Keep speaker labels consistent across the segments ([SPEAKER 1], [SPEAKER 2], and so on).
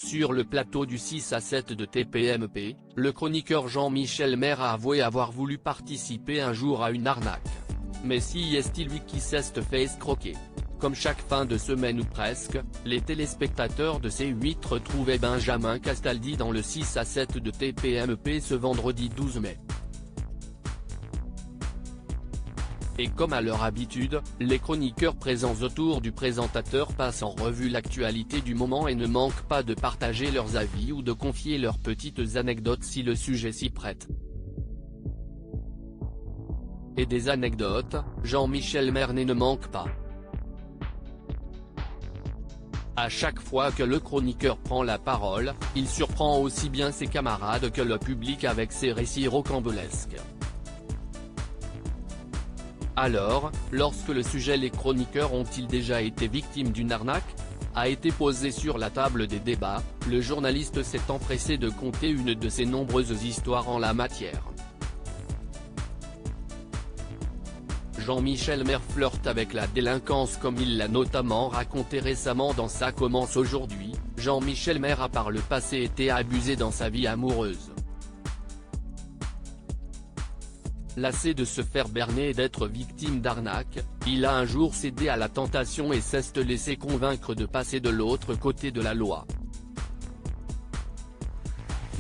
[SPEAKER 1] Sur le plateau du 6 à 7 de TPMP, le chroniqueur Jean-Michel Maire a avoué avoir voulu participer un jour à une arnaque. Mais si est-il lui qui s'est fait escroquer? Comme chaque fin de semaine ou presque, les téléspectateurs de C8 retrouvaient Benjamin Castaldi dans le 6 à 7 de TPMP ce vendredi 12 mai. Et comme à leur habitude, les chroniqueurs présents autour du présentateur passent en revue l'actualité du moment et ne manquent pas de partager leurs avis ou de confier leurs petites anecdotes si le sujet s'y prête. Et des anecdotes, Jean-Michel Maire ne manque pas. À chaque fois que le chroniqueur prend la parole, il surprend aussi bien ses camarades que le public avec ses récits rocambolesques. Alors, lorsque le sujet « Les chroniqueurs ont-ils déjà été victimes d'une arnaque ?», a été posé sur la table des débats, le journaliste s'est empressé de conter une de ses nombreuses histoires en la matière. Jean-Michel Maire flirte avec la délinquance comme il l'a notamment raconté récemment dans Ça commence aujourd'hui. Jean-Michel Maire a par le passé été abusé dans sa vie amoureuse. Lassé de se faire berner et d'être victime d'arnaque, il a un jour cédé à la tentation et s'est laissé convaincre de passer de l'autre côté de la loi.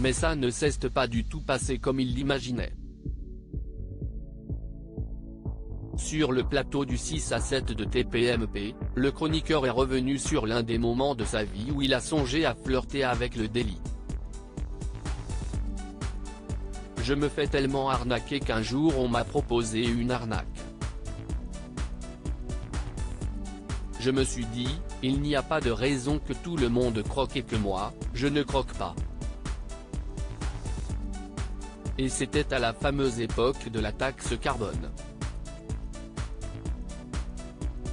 [SPEAKER 1] Mais ça ne s'est pas du tout passé comme il l'imaginait. Sur le plateau du 6 à 7 de TPMP, le chroniqueur est revenu sur l'un des moments de sa vie où il a songé à flirter avec le délit. Je me fais tellement arnaquer qu'un jour on m'a proposé une arnaque. Je me suis dit, il n'y a pas de raison que tout le monde croque et que moi, je ne croque pas. Et c'était à la fameuse époque de la taxe carbone.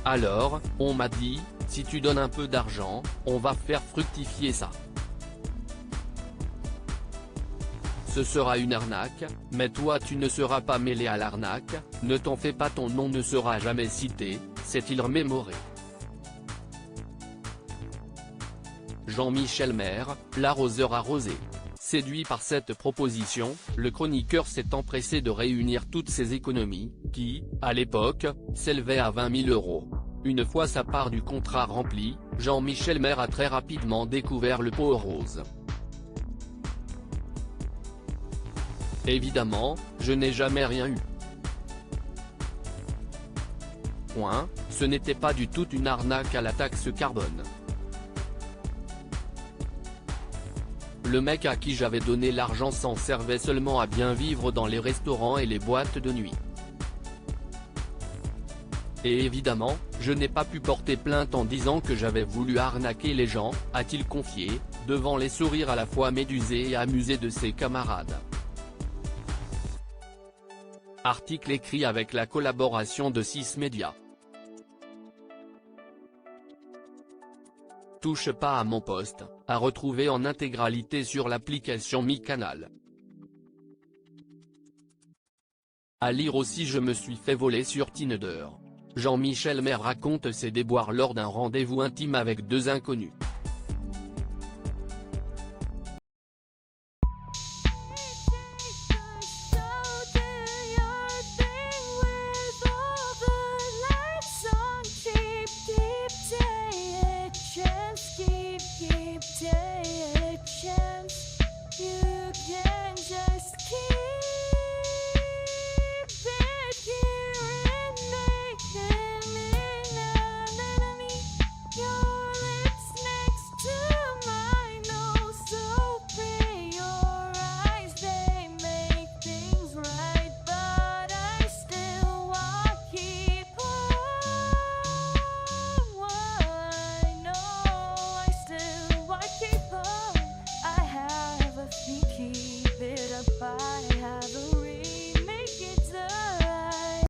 [SPEAKER 1] Alors, on m'a dit, si tu donnes un peu d'argent, on va faire fructifier ça. Ce sera une arnaque, mais toi tu ne seras pas mêlé à l'arnaque, ne t'en fais pas, ton nom ne sera jamais cité, s'est-il remémoré. Jean-Michel Maire, l'arroseur arrosé. Séduit par cette proposition, le chroniqueur s'est empressé de réunir toutes ses économies, qui, à l'époque, s'élevaient à 20 000 €. Une fois sa part du contrat remplie, Jean-Michel Maire a très rapidement découvert le pot rose. Évidemment, je n'ai jamais rien eu. Ce n'était pas du tout une arnaque à la taxe carbone. Le mec à qui j'avais donné l'argent s'en servait seulement à bien vivre dans les restaurants et les boîtes de nuit. Et évidemment, je n'ai pas pu porter plainte en disant que j'avais voulu arnaquer les gens, a-t-il confié, devant les sourires à la fois médusés et amusés de ses camarades. Article écrit avec la collaboration de 6 médias. Touche pas à mon poste, à retrouver en intégralité sur l'application MyCanal. À lire aussi, je me suis fait voler sur Tinder. Jean-Michel Maire raconte ses déboires lors d'un rendez-vous intime avec deux inconnus.